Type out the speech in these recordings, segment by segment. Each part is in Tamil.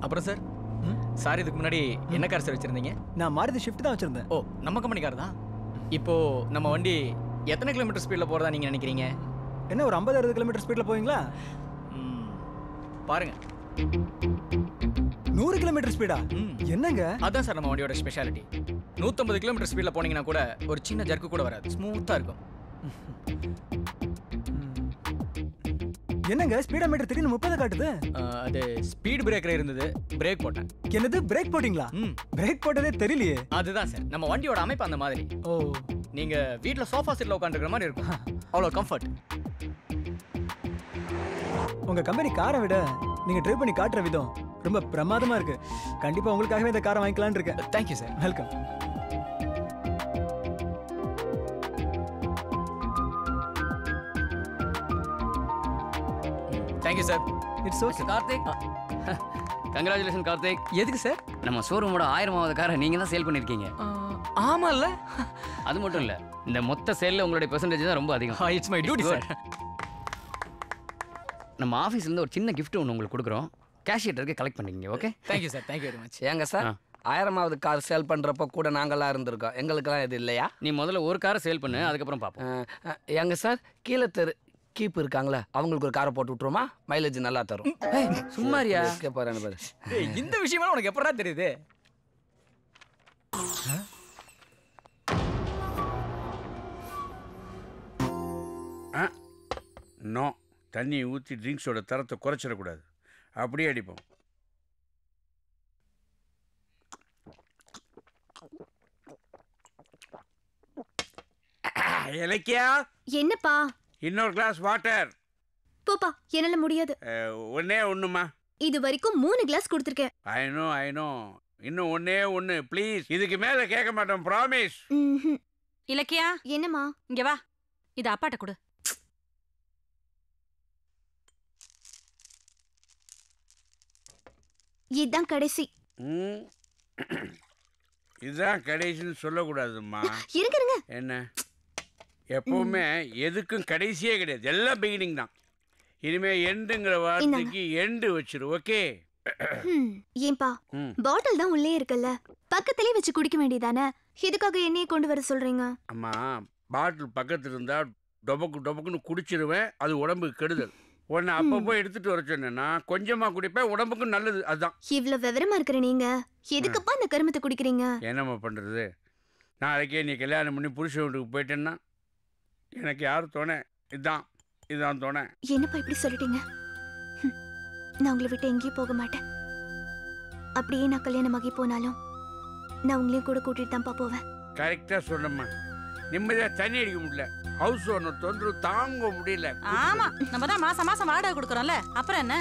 அப்புறம் சார் சார் இதுக்கு முன்னாடி என்ன கார் சார் வச்சிருந்தீங்க? நான் மாருதி ஷிஃப்ட் தான் வச்சிருந்தேன். ஓ, நம்ம கம்பெனி கார் தான். இப்போ நம்ம வண்டி எத்தனை கிலோமீட்டர் ஸ்பீடில் போகிறதா நீங்கள் நினைக்கிறீங்க? என்ன ஒரு 50-60 கிலோமீட்டர் ஸ்பீடில் போவீங்களா? பாருங்க, 100 கிலோமீட்டர் ஸ்பீடா? என்னங்க? அதான் சார் நம்ம வண்டியோட ஸ்பெஷாலிட்டி. 150 கிலோமீட்டர் ஸ்பீடில் போனீங்கன்னா கூட ஒரு சின்ன ஜர்க்கு கூட வராது, ஸ்மூத்தாக இருக்கும். என்னங்க ஸ்பீடா மீட்டர் திடீர்னு 30 காட்டுது? அது ஸ்பீட் பிரேக்கர் இருந்தது, பிரேக் போட்டேன். என்னது பிரேக் போட்டீங்களா? பிரேக் போட்டதே தெரியலையே. அதுதான் சார் நம்ம வண்டியோட அமைப்பு அந்த மாதிரி. ஓ, நீங்க வீட்ல சோஃபா செட்ல உட்கார்ந்துக்கிற மாதிரி இருக்கும், அவ்வளோ கம்ஃபர்ட். உங்க கம்பெனி காரை விட நீங்க ட்ரைவ் பண்ணி காட்டுற விதம் ரொம்ப பிரமாதமா இருக்கு. கண்டிப்பா உங்களுக்காகவே இந்த காரை வாங்கிக்கலாம்னு இருக்கேன். Thank you sir. Welcome. Thank you sir. It's okay. Karthik, congratulation Karthik. எதுக்கு சார்? நம்ம ஷோரூமோட 1000வது காரை நீங்கள் தான் சேல் பண்ணியிருக்கீங்க. ஆமால்ல. அது மட்டும் இல்லை, இந்த மொத்த சேலில் உங்களுடைய பெர்சன்டேஜ் தான் ரொம்ப அதிகம். It's my duty sir. நம்ம ஆஃபீஸ்லேருந்து ஒரு சின்ன கிஃப்ட் ஒன்று உங்களுக்கு கொடுக்குறோம். கேஷியேட்டருக்கு கலெக்ட் பண்ணிக்கிங்க. Okay? Thank you sir. Thank you very much. ஏங்க சார், 1000வது கார் சேல் பண்ணுறப்போ கூட நாங்களாம் இருந்திருக்கோம். எங்களுக்கெல்லாம் இது இல்லையா? நீ முதல்ல ஒரு காரை சேல் பண்ணு, அதுக்கப்புறம் பார்ப்போம். ஏங்க சார், கீழே தெரு கீப் இருக்காங்களே, அவங்களுக்கு ஒரு காரை போட்டு விட்டுருமா? மைலேஜ் நல்லா தரும். சும்மாரியா பாரு பாரு. இந்த விஷயமா உனக்கு எப்படா தெரியுது? நோ, தண்ணி ஊற்றி ட்ரிங்க்ஸோட தரத்தை குறைச்சிடக்கூடாது. அப்படியே அடிப்போம். இலக்கியா, என்னப்பா? இன்னொரு கிளாஸ் வாட்டர். போப்பா, என்னால முடியாது. ஒன்னே ஒண்ணுமா? இது வரைக்கும் 3 கிளாஸ் கொடுத்துருக்கேன். I know. இன்னும் ஒன்னே ஒண்ணு ப்ளீஸ். இதுக்கு மேல கேட்க மாட்டோம், ப்ராமிஸ். இலக்கியா, என்னம்மா? இங்க வா, இது அப்பாட்ட கொடு. இதுதான் கடைசி. இதுதான் கடைசின்னு சொல்லக்கூடாதும்மா. இருங்க. என்ன, எப்பவுமே எதுக்கும் கடைசியே கிடையாது, எல்லாம் பிகினிங் தான். இனிமே எண்டுங்கிற வார்த்தைக்கு எண்டு வச்சிரு. ஓகே? ஏன்பா, பாட்டில் தான் உள்ளே இருக்குல்ல, பக்கத்திலே வச்சு குடிக்க வேண்டியதானே? இதுக்காக என்னையே கொண்டு வர சொல்றீங்க? அம்மா, பாட்டில் பக்கத்துல இருந்தா டொபக்குன்னு குடிச்சிருவேன், அது உடம்புக்கு கெடுதல். உன்னை அப்பப்போ எடுத்துட்டு வர சொன்னா கொஞ்சமா குடிப்பேன், உடம்புக்கும் நல்லது. அதுதான். இவ்வளவு விவரமா இருக்கிற நீங்க எதுக்குப்பா இந்த கருமத்தை குடிக்கிறீங்க? என்னம்மா பண்றது? நாளைக்கே நீ கல்யாணம் பண்ணி புருஷ வீட்டுக்கு போயிட்டேன்னா எனக்கு யாரும் தோணை? இதுதான் தோணை. என்னப்பா இப்படி சொல்லிட்டீங்க? நான் உங்களை விட்டு எங்கேயும் போக மாட்டேன். அப்படியே நான் கல்யாணமாகி போனாலும் நான் உங்களையும் கூட கூட்டிட்டு தான்ப்பா போவேன். கரெக்டா சொன்னம்மா. நிம்மதியா தண்ணி அடிக்க முடியல, ஹவுஸ் ஓனர் தொந்தரவு தாங்க முடியல. ஆமா, நம்ம தான் மாசம் மாசம் வாடகை கொடுக்கறோம்ல, அப்புறம் என்ன?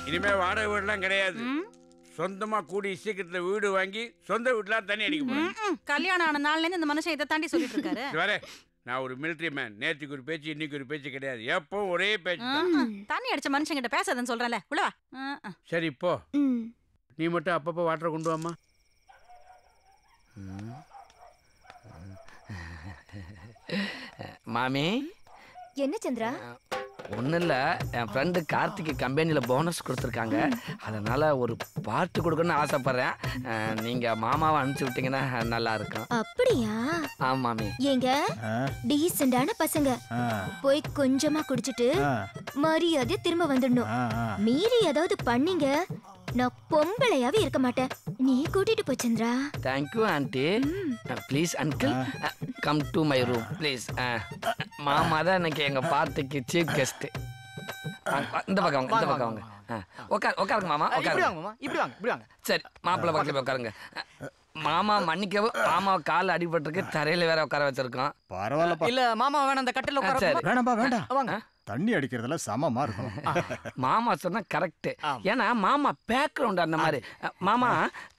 இனிமே வாடகை வீடுலாம் கிடையாது. சொந்தமா கூடி சீக்கிரத்துல வீடு வாங்கி சொந்த வீட்டுல தண்ணி அடிக்க போறேன். கல்யாணம் ஆன நாள்ல இருந்து இந்த மனுஷன் இதை தாண்டி சொல்லிட்டு இருக்காரு. வரே, நான் ஒரு மிலிட்டரி மேன். நேற்றுக்கு ஒரு பேச்சு, இன்னைக்கு ஒரு பேச்சு கிடையாது, எப்போ ஒரே பேச்சு. தண்ணி அடிச்ச மனுஷன் கிட்ட பேசாதன்னு சொல்றேன்ல, உள்ள வா. சரி, இப்போ நீ மட்டும் அப்பப்போ வாட்டரை கொண்டு வாமா. மாமி. என்ன சந்திரா? ஒன்றும் இல்லை, என் ஃப்ரெண்டு கார்த்திக்கு கம்பெனியில் போனஸ் கொடுத்துருக்காங்க. அதனால் ஒரு பார்ட்டி கொடுக்கணும்னு ஆசைப்பட்றேன். நீங்கள் மாமாவை அனுப்பிச்சி விட்டீங்கன்னா நல்லா இருக்கும். அப்படியா? ஆமாமி. ஏங்க, டீசெண்டான பசங்க போய் கொஞ்சமா குடிச்சிட்டு மரியாதை திரும்ப வந்துடணும். மீறி ஏதாவது பண்ணீங்க, நான் பொம்பளையாவே இருக்க மாட்டேன். நீ கூட்டிட்டு போ Chandra. Thank you aunty. Please uncle, come to my room please. மாமா தான் இன்னைக்கு எங்கள் பார்ட்டிக்கு சீஃப் கெஸ்ட்டு. இந்த பக்கம் வாங்க. உட்காருங்க மாமா, இப்படி வாங்க. சரி, மாப்பிள்ளை பக்கத்துல உட்காருங்க. மாமா மன்னிக்கவும், மாமா கால் அடிபட்டிருக்கு, தரையில வேற உட்கார வச்சிருக்கோம். பரவாயில்ல இல்ல மாமா வேணாம், அந்த கட்டில உட்கார. சரி, வேண்டாம். தண்ணி அடிக்கிறதுல சமமா இருக்கும். மாமா சொன்னா கரெக்ட். ஏன்னா மாமா பேக்ரவுண்ட் அந்த மாதிரி. மாமா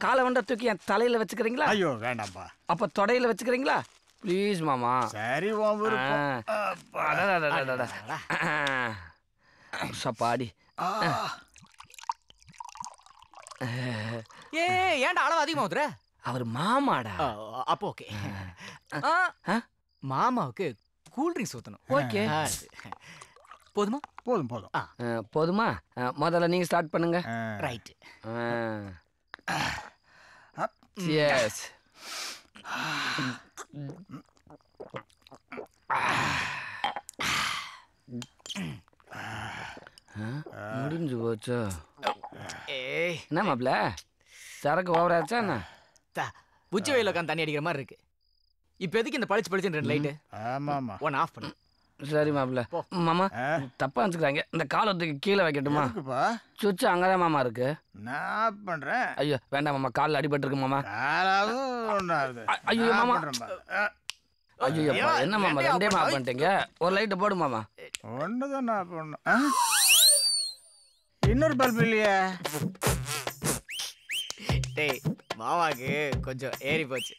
காலை வண்ட தூக்கி என் தலையில வச்சுக்கிறீங்களா? ஐயோ வேண்டாம்பா. அப்ப தொடையில வச்சுக்கிறீங்களா? ப்ளீஸ் மாமா. சரி, சப்பாடி. ஏன்டா அளவு அதிகமா ஊத்துற? அவர் மாமாடா. அப்போ ஓகே. மாமாவுக்கு கூல் ட்ரிங்க்ஸ் ஊத்தணும். ஓகே, போதுமா? போதும் போதும். போதுமா? முதல்ல நீங்க ஸ்டார்ட் பண்ணுங்க. ரைட். எஸ். முடிஞ்சு போச்சோ? ஏய் என்ன மாப்ள, சரக்கு ஓவராச்சா என்ன? உச்சி வெயில உட்காந்து தண்ணி அடிக்கிற மாதிரி இருக்கு. இப்போ எதுக்கு இந்த பளிச்சு பளிச்சுன்னு 2 லைட்டு? ஆமாமா. ஒன் ஆஃப் பண்ணு. சரி மாப்ள. மாமா தப்பா நினச்சிக்கிறாங்க, இந்த காலத்துக்கு கீழே வைக்கட்டுமா? சுவிட்ச் அங்கதான் மாமா இருக்கு. நான் பண்றேன். ஐயோ வேண்டாம் மாமா, காலில் அடிபட்டு இருக்கு மாமா. ஐயோ மாமா, ஐயோ என்ன மாமா 2 ஆஃப் பண்ணிட்டீங்க? ஒரு லைட்டு போடு மாமா. ஒண்ணுதான் நான் பண்ணணும். இன்னொரு பல்பு இல்லையா? டேய் மாமாக்கு கொஞ்சம் ஏறி போச்சு.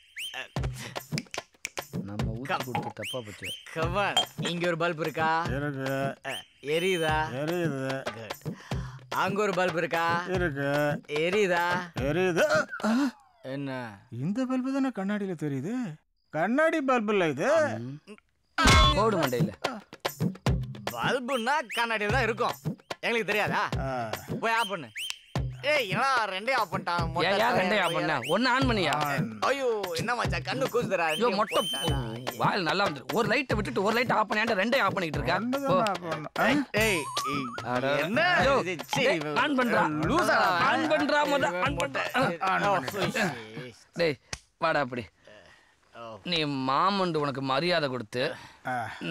நம்ம ஊத்தி கொடுத்து தப்பா போச்சு. கமான், இங்க ஒரு பல்ப் இருக்கா? இருக்கு. எரியுதா? எரியுது. அங்க ஒரு பல்ப் இருக்கா? இருக்கு. எரியுதா? எரியுது. என்ன இந்த பல்பு தானே கண்ணாடியில தெரியுது. கண்ணாடி பல்பு இல்ல இது. போடு மண்டையில. பல்புன்னா கண்ணாடியில் தான் இருக்கும். எங்களுக்கு தெரியாதா? போய் ஆஃப் பண்ணு. ஏய் என்ன 2 ஆஃப் பண்ணிட்டான். ஏன் 2 ஆஃப் பண்ண? 1 ஆன் பண்ணியா? ஐயோ என்ன மச்சான் கண்ணு கூசுதுடா. ஐயோ மொட்டை வாயில் நல்லா வந்து ஒரு லைட்டை விட்டுட்டு ஒரு லைட் ஆஃப் பண்ணியாண்ட 2 ஆஃப் பண்ணிட்டு இருக்கேன். ஏய் என்ன ஆன் பண்றா லூசா? ஆன் பண்றா முத ஆன் பண்றா. டேய் வாடா அப்படி. நீ மாமண்டு உனக்கு மரியாதை கொடுத்து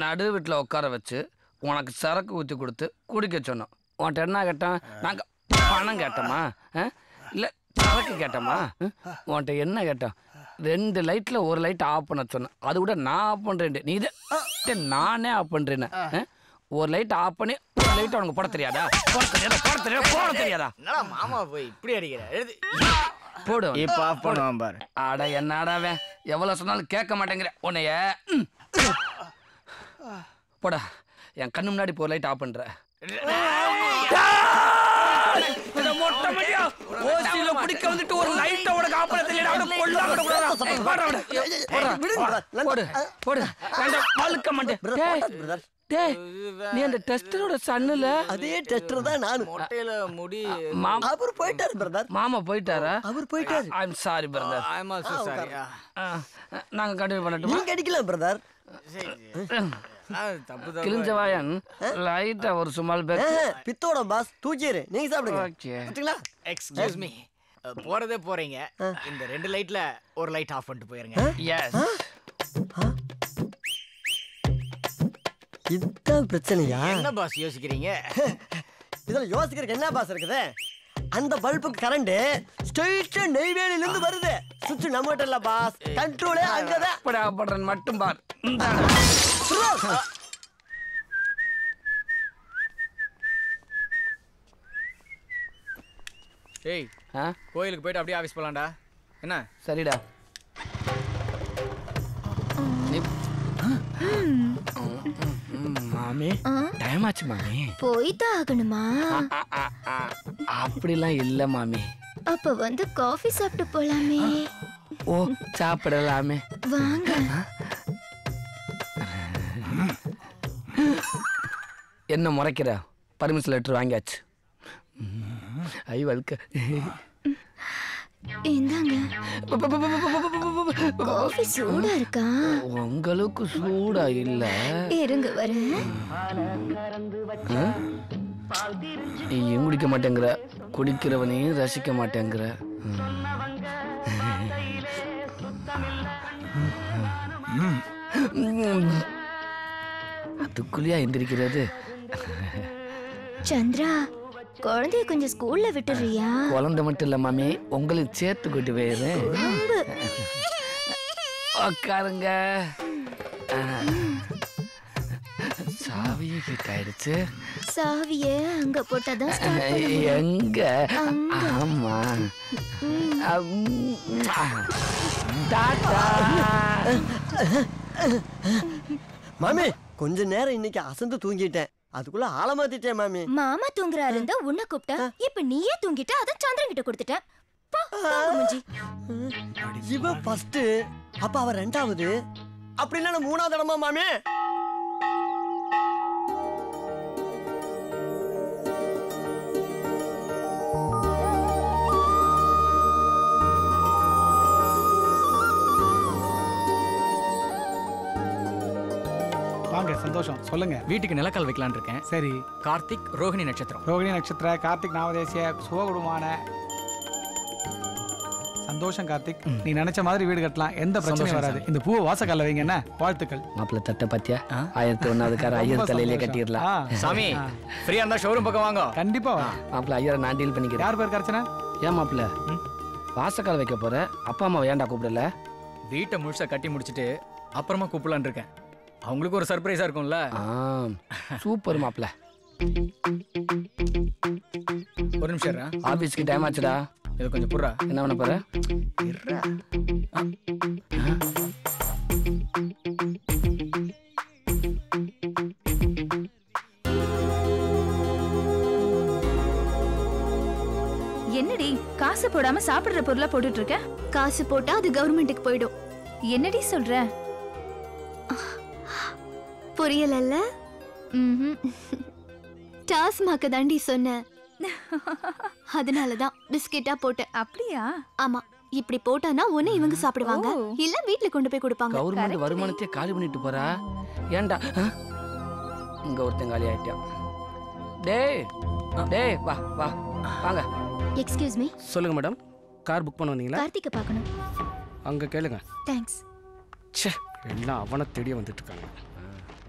நடு வீட்டில் உட்கார வச்சு உனக்கு சரக்கு ஊற்றி கொடுத்து குடிக்க சொன்னோம். உன்கிட்ட என்ன கேட்டேன்? நாங்கள் பணம் கேட்டோமா இல்லை சரக்கு கேட்டோமா? உன்கிட்ட என்ன கேட்டோம்? 2 லைட்டில் ஒரு லைட் ஆஃப் பண்ண சொன்னேன். அது கூட நான் ஆஃப் பண்ணுறேன். நீ இதை நானே ஆஃப் பண்ணுறேன்னு. ஒரு லைட் ஆஃப் பண்ணி ஒரு லைட் உனக்கு போட தெரியாதா? போட தெரியாதா? என்னடா மாமா போய் இப்படி அடிக்கிற? போடு. இப்போ ஆஃப் பண்ணுவான் பாரு. அட என்னடாவே எவ்வளோ சொன்னாலும் கேட்க மாட்டேங்கிற உன்னைய. போடா என் கண்ணு முன்னாடி போ லைட் ஆஃப் பண்ற. மொட்டை மடியா ஓசியில பிடிக்க வந்துட்டு ஒரு லைட்ட உனக்கு ஆஃப் பண்ண தெரியல. போடு போடு பழுக்க மாட்டேன். டேய் நீ அந்த டெஸ்டரோட சன்னுல அதே டெஸ்டர் தான் நான். மொட்டையில முடி அவர் போயிட்டாரு பிரதர். மாமா போயிட்டாரா? அவர் போயிட்டாரு. I am sorry brother. I am also sorry. நாங்க கண்டினியூ பண்ணட்டுமா? நீங்க அடிக்கலாம் பிரதர். கிழிஞ்சவாயன் லைட்டா ஒரு சுமால் பேக் பித்தோட பாஸ் தூக்கிரு. நீங்க சாப்பிடுங்க. ஓகே. எக்ஸ்கியூஸ் மீ, போறதே போறீங்க. இந்த 2 லைட்ல ஒரு லைட் ஆஃப் பண்ணிட்டு போயிருங்க. எஸ். இதுதான் பிரச்சனையா? என்ன பாஸ் யோசிக்கிறீங்க? இதுல யோசிக்கிறதுக்கு என்ன பாஸ் இருக்குது? அந்த பல்புக்கு கரண்ட் ஸ்ட்ரெயிட்டா நெய்வேலில இருந்து வருது. சுவிட்ச் நம்மட்ட இல்ல பாஸ், கண்ட்ரோலே அங்கதான். படா பண்றேன் மட்டும் பார். ஏய் கோயிலுக்கு போயிட்டு அப்படியே ஆஃபீஸ் போலாம்டா. என்ன? சரிடா. மாமி டைம் ஆச்சு மாமி. போய்தான் ஆகணுமா? அப்படிலாம் இல்ல மாமி. அப்ப வந்து காஃபி சாப்பிட்டு போலாமே. ஓ சாப்பிடலாமே வாங்க. என்ன முறைக்கிற? பர்மிஷன் லெட்டர் வாங்கியாச்சு. ஐ வல்க இந்தாங்க. காஃபி சூடா இருக்கா? உங்களுக்கு சூடா இல்ல. இருங்க வரேன். நீயும் குடிக்க மாட்டேங்கிற, குடிக்கிறவனையும் ரசிக்க மாட்டேங்கிற. அதுக்குள்ளேயா எந்திரிக்கிறது? சந்திரா, குழந்தைய கொஞ்சம் ஸ்கூல்ல விட்டுறியா? குழந்தை மட்டும் இல்ல மாமி, உங்களுக்கு சேர்த்து கூட்டி போயிடுறேன். உட்காருங்க. சாவியே ஹீட் ஆயிடுச்சு. சாவிய அங்க போட்டாதான் எங்க? ஆமா. மாமி கொஞ்ச நேரம் இன்னைக்கு அசந்து தூங்கிட்டேன். அதுக்குள்ள ஆள மாத்திட்டேன் மாமி. மாமா தூங்குறாரு இருந்தா உன்னை கூப்பிட்டா, இப்ப நீயே தூங்கிட்ட. அத சந்திரன் கிட்ட கொடுத்துட்டேன். இவ ஃபர்ஸ்ட், அப்ப அவ 2வது, அப்படி இல்ல 3வது இடமா மாமி? சந்தோஷம். சொல்லுங்க. வீட்டுக்கு நிலக்கால் வைக்கலான்னு இருக்கேன். சரி. கார்த்திக் ரோஹிணி நட்சத்திரம். ரோகிணி நட்சத்திர கார்த்திக் நாமதேசிய சுககுடுமான. சந்தோஷம் கார்த்திக். நீ நினைச்ச மாதிரி வீடு கட்டலாம். எந்த பிரச்சனையும் வராது. இந்த பூவை வாசக்கால வைங்க. என்ன வாழ்த்துக்கள். மாப்பிள்ள தட்ட பாத்தியா 1001 ஐயர் தலையிலே கட்டிடலாம். சாமி ஃப்ரீயா இருந்தா ஷோரூம் பக்கம் வாங்க. கண்டிப்பா வா. மாப்பிள்ள ஐயரை நான் டீல் பண்ணிக்கிறேன். யார் பேர் கரைச்சனா? ஏன் மாப்பிள்ள வாசக்கால் வைக்க போற? அப்பா அம்மா ஏன்டா கூப்பிடல? வீட்டை முழுசா கட்டி முடிச்சிட்டு அப்புறமா கூப்பிடலான்னு இருக்கேன். அவங்களுக்கு ஒரு சர்ப்ரைஸா இருக்கும்ல. சூப்பர் மாப்பிள்ள. ஒரு நிமிஷம் ஆபீஸ்க்கு டைம் ஆச்சுடா. இது கொஞ்சம் புறா. என்ன பண்ண போற? என்னடி காசு போடாம சாப்பிடுற பொருளா போட்டுட்டு இருக்க? காசு போட்டா அது கவர்மெண்ட்டுக்கு போயிடும். என்னடி சொல்ற? புரியலல்ல? டாஸ்மாக்க தாண்டி சொன்னேன். அதனாலதான் பிஸ்கெட்டா போட்டேன். அப்படியா? ஆமா. இப்படி போட்டானா ஒண்ணு இவங்க சாப்பிடுவாங்க, இல்ல வீட்ல கொண்டு போய் கொடுப்பாங்க. கவர்மெண்ட் வருமானத்தை காலி பண்ணிட்டு போறா. ஏன்டா இங்க ஒருத்தன் காலி ஆயிட்டான். டேய் டேய் வா வா வாங்க. Excuse me. சொல்லுங்க மேடம். கார் புக் பண்ண வந்தீங்களா? கார்த்திகை பார்க்கணும். அங்க கேளுங்க. தேங்க்ஸ். ச்சே எல்லாம் அவனை தேடி வந்துட்டு இருக்காங்க.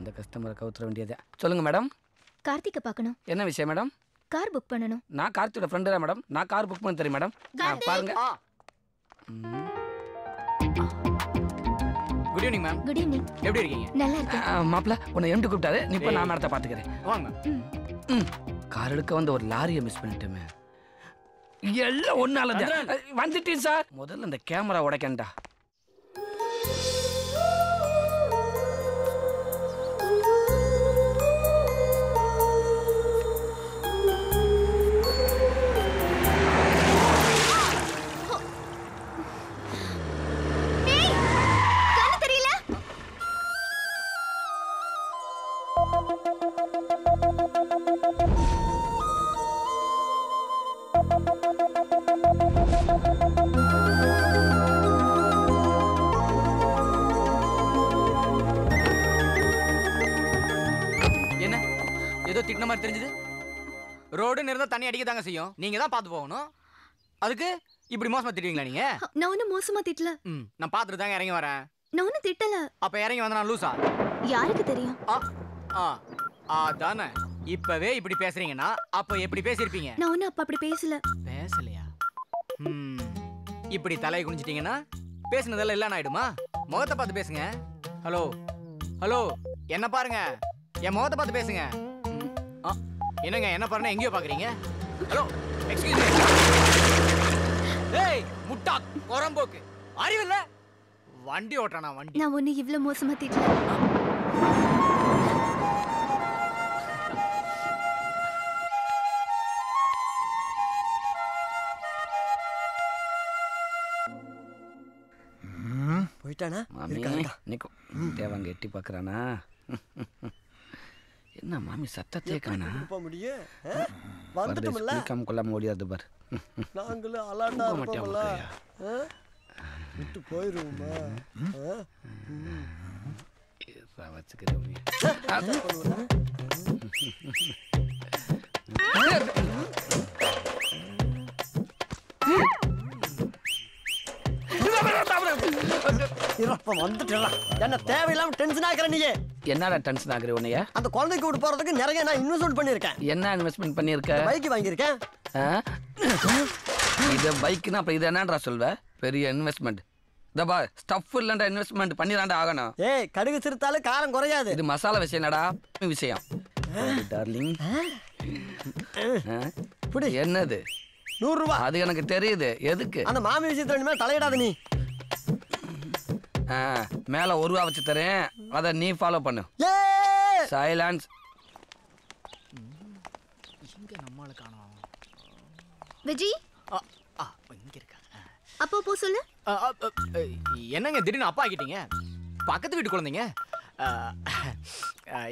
இந்த கஸ்டமரை கவுத்துற வேண்டியதே. சொல்லுங்க மேடம். கார்த்திகை பார்க்கணும். என்ன விஷயம் மேடம்? கார் புக் பண்ணணும். நான் கார்த்தியோட ஃப்ரெண்டு தான் மேடம். நான் கார் புக் பண்ண தெரியும் மேடம். பாருங்க. Good evening ma'am. Good evening. எப்படி இருக்கீங்க? நல்லா இருக்கேன். மாப்பிள்ள உன்னை எம்டி கூப்பிட்டாரு. நீ இப்போ நான் மேடத்தை பார்த்துக்கிறேன். வாங்க. கார் எடுக்க வந்து ஒரு லாரியை மிஸ் பண்ணிட்டோமே. எல்லாம் ஒன்னால வந்துட்டேன் சார். முதல்ல இந்த கேமரா உடைக்கண்டா. திட்டின மாதிரி தெரிஞ்சது. ரோடுன்னு இருந்தா தண்ணி அடிக்க தாங்க செய்யும். நீங்க தான் பார்த்து போகணும். அதுக்கு இப்படி மோசமா திட்டுவீங்களா நீங்க? நான் ஒன்னும் மோசமா திட்டல. நான் பார்த்துட்டு தாங்க இறங்கி வரேன். நான் ஒன்னும் திட்டல. அப்ப இறங்கி வந்தா நான் லூசா? யாருக்கு தெரியும்? அதானே. இப்பவே இப்படி பேசுறீங்கன்னா அப்ப எப்படி பேசிருப்பீங்க? நான் ஒன்னும் அப்ப அப்படி பேசல. பேசலையா? இப்படி தலையை குனிஞ்சிட்டீங்கன்னா பேசுனதெல்லாம் இல்ல ஆயிடுமா? முகத்தை பார்த்து பேசுங்க. ஹலோ ஹலோ, என்ன பாருங்க, என் முகத்தை பார்த்து பேசுங்க. என்னங்க என்ன பாருங்க எங்கேயோ பாக்குறீங்க? Hello excuse me. ஏய் முட்டா கொரம்போக்கு, அறிவில்ல? வண்டி ஓட்டறானா வண்டி? நான் ஒண்ணு இவ்ளோ மோசமா திட்டல. போயிட்டானா? மாமி நிக்கோ தேவங்க எட்டி பார்க்கறானா? என்ன மாமி சத்தத்தையே காணா? போக முடியும். வந்துட்டோம்ல. கம் கொள்ளாம ஓடியாது பார். நாங்களே அலாட்டா இருப்போம்ல. விட்டு போயிருவோமா? ஏசா வச்சுக்கிறேன். என்ன தேவையில்லாம டென்ஷன் ஆக்குற நீ? என்னடா டென்ஷன் ஆகுற உன்னைய? அந்த குழந்தைக்கு கூட்டு போறதுக்கு நிறைய நான் இன்வெஸ்ட்மென்ட் பண்ணிருக்கேன். என்ன இன்வெஸ்ட்மென்ட் பண்ணிருக்க? பைக் வாங்கியிருக்கேன். இது பைக்னா அப்ப இது என்னடா சொல்வ? பெரிய இன்வெஸ்ட்மென்ட். தபா ஸ்டஃப் இல்லண்டா இன்வெஸ்ட்மென்ட் பண்ணிராண்டா ஆகணும். ஏய் கடுகு சிறுத்தாலும் காரம் குறையாது. இது மசாலா விஷயம் என்னடா? விஷயம். டார்லிங். என்னது? 100 ரூபாய். அது எனக்கு தெரியுது. எதுக்கு? அந்த மாமி விஷயத்துல இனிமே தலையிடாத நீ. மேல 1 ரூபா வச்சு தரேன். அத நீ ஃபாலோ பண்ணு. சைலன்ஸ். இங்க நம்மால காணோம். விஜி இங்க இருக்கா? அப்போ போ சொல்லு. என்னங்க திடீர்னு அப்பா ஆகிட்டீங்க? பக்கத்து வீட்டு குழந்தைங்க.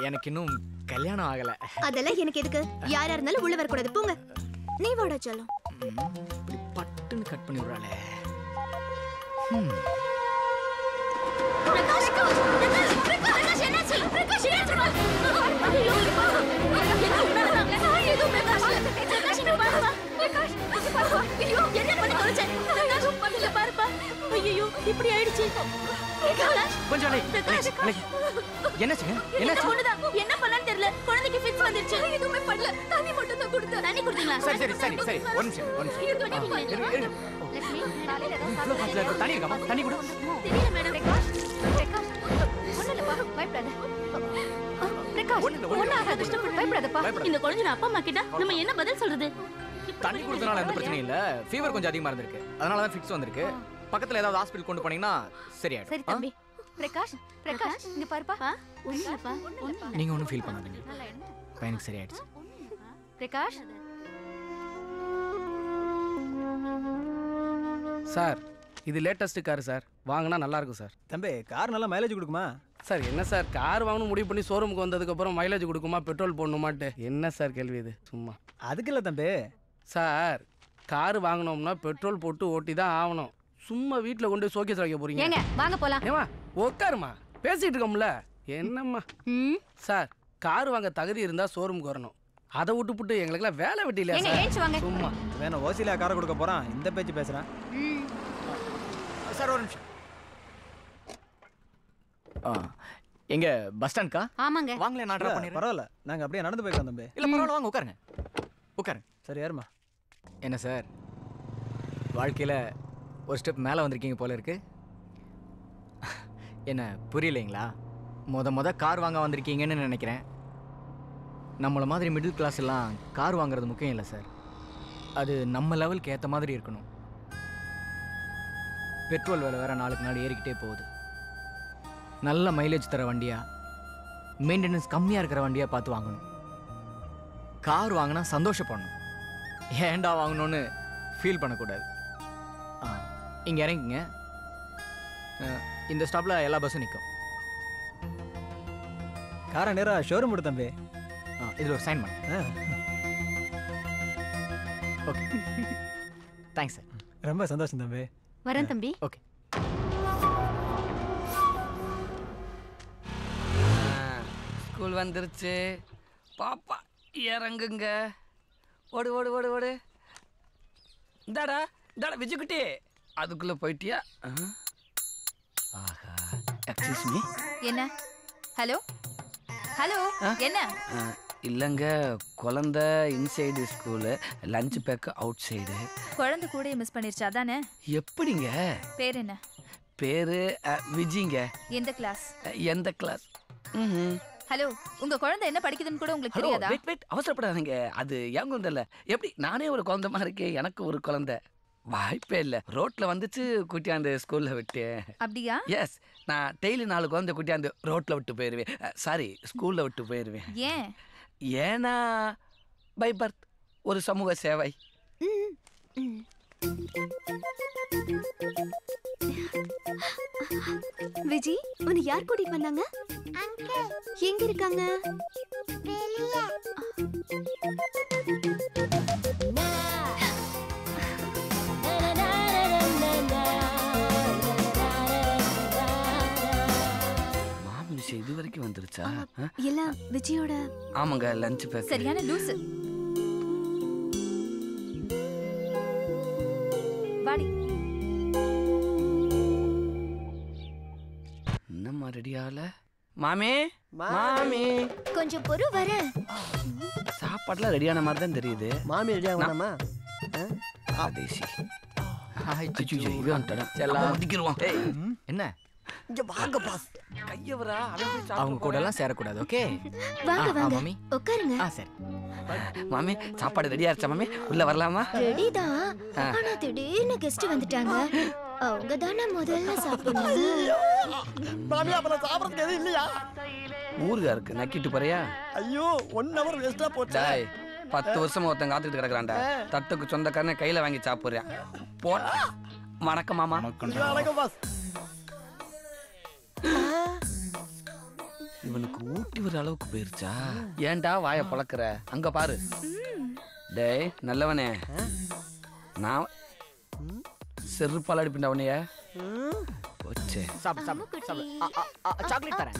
எனக்கு இன்னும் கல்யாணம் ஆகல. அதெல்லாம் எனக்கு எதுக்கு? யாரா இருந்தாலும் உள்ள வர கூடாது. போங்க. நீ வாடா செல்லம். பட்டுன்னு கட் பண்ணி விடுறாளே. பிரகாஷ் என்ன இப்படி ஆயிடுச்சு. கொஞ்சம் என்னாச்சுங்க? என்ன பண்ணலாம்னு தெரியல. குழந்தைக்கு ஃபிட்ஸ் வந்துருச்சு. எதுவுமே பண்ணல. தண்ணி மட்டும் தான் கொடுத்தேன். தண்ணி கொடுத்தீங்களா? சரி ஒரு நிமிஷம். தண்ணி இருக்காமா? தண்ணி கொடு. தெரியல மேடம். பிரகாஷ் ஒண்ணுலப்பா, பயப்படாத. பிரகாஷ் ஒண்ணாகாது, பயப்படாதப்பா. இந்த குழந்தை அப்பா அம்மா கிட்ட நம்ம என்ன பதில் சொல்றது? தண்ணி கொடுத்தனால எந்த பிரச்சனையும் இல்ல. ஃபீவர் கொஞ்சம் அதிகமா இருந்திருக்கு, அதனால தான் ஃபிக்ஸ் வந்திருக்கு. பக்கத்துல ஏதாவது ஹாஸ்பிடல் கொண்டு போனீங்கன்னா சரியாயிடும். சரி தம்பி. பிரகாஷ் இங்க பாருப்பா. ஒண்ணுலப்பா. நீங்க ஒன்றும் ஃபீல் பண்ணாதீங்க, பையனுக்கு சரியாயிடுச்சு. பிரகாஷ் சார், இது லேட்டஸ்ட் கார் சார், வாங்கினா நல்லா இருக்கும் சார். தம்பி கார் நல்லா மைலேஜ் கொடுக்குமா? சார் என்ன சார், கார் வாங்கணும் முடிவு பண்ணி ஷோரூமுக்கு வந்ததுக்கப்புறம் மைலேஜ் கொடுக்குமா, பெட்ரோல் போடணுமாட்டு என்ன சார் கேள்வி இது? சும்மா அதுக்கு இல்லை தம்பி. சார், கார் வாங்கினோம்னா பெட்ரோல் போட்டு ஓட்டி தான் ஆகணும். சும்மா வீட்டில் கொண்டு சோகேஸ் வைக்க போறீங்க. ஏங்க வாங்க போலாம். ஏமா உட்காருமா, பேசிட்டு இருக்கோம்ல. என்னம்மா சார், கார் வாங்க தகுதி இருந்தால் ஷோரூமுக்கு வரணும். அதை விட்டுப்புட்டு எங்களுக்கெல்லாம் வேலை வெட்டி இல்லையா சார்? சும்மா வேணும் ஓசியில காரை கொடுக்க போறான், இந்த பேச்சு பேசுறேன். சார் ஒரு நிமிஷம். எங்க பஸ் ஸ்டாண்ட்க்கா? ஆமாங்க. வாங்களே, நான் டிராப் பண்ணிடுறேன். பரவாயில்ல, நாங்க அப்படியே நடந்து போய்க்கலாம் தம்பி. இல்ல பரவாயில்ல, வாங்க உட்காருங்க. சரி யாருமா? என்ன சார், வாழ்க்கையில ஒரு ஸ்டெப் மேலே வந்திருக்கீங்க போல இருக்கு. என்ன புரியலைங்களா? முத கார் வாங்க வந்திருக்கீங்கன்னு நினைக்கிறேன். நம்மளை மாதிரி மிடில் கிளாஸ் எல்லாம் கார் வாங்குறது முக்கியம் இல்லை சார், அது நம்ம லெவலுக்கு ஏற்ற மாதிரி இருக்கணும். பெட்ரோல் விலை வேற நாளுக்கு நாள் ஏறிக்கிட்டே போகுது. நல்ல மைலேஜ் தர வண்டியா, மெயின்டெனன்ஸ் கம்மியாக இருக்கிற வண்டியாக பார்த்து வாங்கணும். கார் வாங்கினா சந்தோஷப்படணும், ஏண்டா வாங்கணும்னு ஃபீல் பண்ணக்கூடாது. இங்கே இறங்கிங்க, இந்த ஸ்டாப்பில் எல்லா பஸ்ஸும் நிற்கும். காரை நேராக ஷோரூம் விடு தம்பி. இதில் ஒரு சைன் பண்ண. Okay thanks sir. ரொம்ப சந்தோஷம் தம்பி. வரேன் தம்பி. ஓகே. ஸ்கூல் வந்துருச்சு. பாப்பா இறங்குங்க. ஓடு ஓடு ஓடு ஓடு. இந்தாடா இந்தாடா விஜுக்குட்டி, அதுக்குள்ளே போயிட்டியா? ஆஹா, எக்ஸ்கியூஸ் மீ. என்ன? ஹலோ ஹலோ, என்ன? இல்லைங்க, குழந்தை inside school, lunch bag outside. குழந்தை கூட மிஸ் பண்ணிருச்சு அதானே? எப்படிங்க? பேர் என்ன? பேரு விஜிங்க. எந்த கிளாஸ்? எந்த கிளாஸ்? ஹலோ, உங்க குழந்தை என்ன படிக்குதுன்னு கூட உங்களுக்கு தெரியாதா? வெயிட் அவசரப்படாதீங்க, அது என் குழந்தை இல்லை. எப்படி நானே ஒரு குழந்தை மாதிரி இருக்கேன், எனக்கு ஒரு குழந்தை. வாய்ப்பே இல்லை, ரோட்ல வந்துச்சு குட்டியாந்து ஸ்கூல்ல விட்டு. அப்படியா? எஸ், நான் டெய்லி 4 குழந்தை குட்டியாந்து ரோட்ல விட்டு போயிடுவேன். சாரி, ஸ்கூல்ல விட்டு போயிடுவேன். ஏன்? ஏன்னா பை பர்த் ஒரு சமூக சேவை. விஜி, உன்னை யார் கூட்டிட்டு வந்தாங்க? எங்க இருக்காங்க? மாமி விஷயம் இது வரைக்கும் வந்துருச்சா? எல்லாம் விஜயோட. ஆமாங்க, லஞ்ச் பேக். சரியான லூசு. வாடி. என்னம்மா ரெடியாகல? மாமி மாமி கொஞ்சம் பொறு வர. சாப்பாடுலாம் ரெடியான மாதிரி தான் தெரியுது. மாமி ரெடி ஆகணுமா? கடைசி ஐயோ இவன் வந்துட்டான். ஒதுக்கிடுவான். என்ன இங்க வாங்க பாஸ். கையவரா அவங்க கூட எல்லாம் சேரக்கூடாது. ஓகே வாங்க வாங்க மாமி உட்காருங்க. சரி மாமி, சாப்பாடு ரெடியா இருச்சா மாமி? உள்ள வரலாமா? ரெடி தான், ஆனா திடீர்னு கெஸ்ட் வந்துட்டாங்க. அவங்க தானே முதல்ல சாப்பிடணும். மாமி அப்ப சாப்பிடறதுக்கு எதுவும் இல்லையா? ஊருகா இருக்கு, நக்கிட்டு போறியா? ஐயோ 1 hour வேஸ்டா போச்சு. 10 வருஷமா ஒருத்தன் காத்துக்கிட்டு கிடக்குறான்டா. தட்டுக்கு சொந்தக்காரனே கையில வாங்கி சாப்பிடுறேன். போ. வணக்கம் மாமா. வணக்கம் பாஸ். இவனுக்கு ஊட்டி வர அளவுக்கு போயிருச்சா? ஏன்டா வாயை பழக்கிற? அங்க பாரு. டேய் நல்லவனே, நான் செருப்பால் அடிப்பின்டா உன்னைய. போச்சே. சாப்பிடு சாப்பிடு சாப்பிடு சாக்லேட் தரேன்.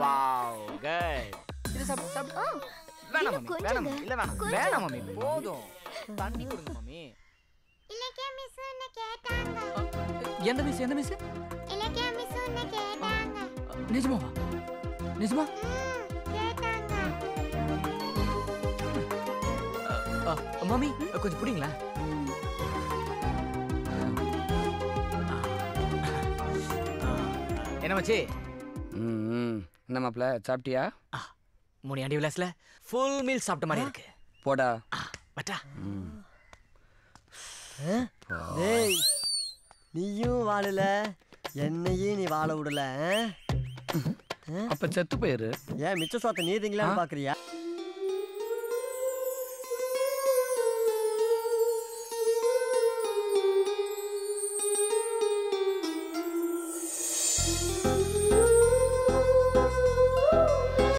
Wow good. இது சாப்பிடு சாப்பிடு. வேணாம் மம்மி வேணாம் இல்ல வேணாம் வேணாம் மம்மி போதும். தண்ணி கொடுங்க மம்மி. இலக்கிய மிஸ் என்ன கேட்டாங்க. எந்த மிஸ் இலக்கிய மிஸ் என்ன கேட்டாங்க. நிஜமாவா நிஜமா கேட்டாங்க. மம்மி கொஞ்சம் புடிங்களா. என்ன மச்சி? என்ன மாப்பிள்ள சாப்பிட்டியா? முனியாண்டி விலாஸ்ல ஃபுல் மீல் சாப்பிட்ட மாதிரி இருக்கு. போடா பட்டா. டேய் நீயும் வாழல என்னையும் நீ வாழ விடல. அப்ப செத்து போயிரு. ஏன் மிச்ச சோத்த நீதிங்களான்னு பாக்குறியா?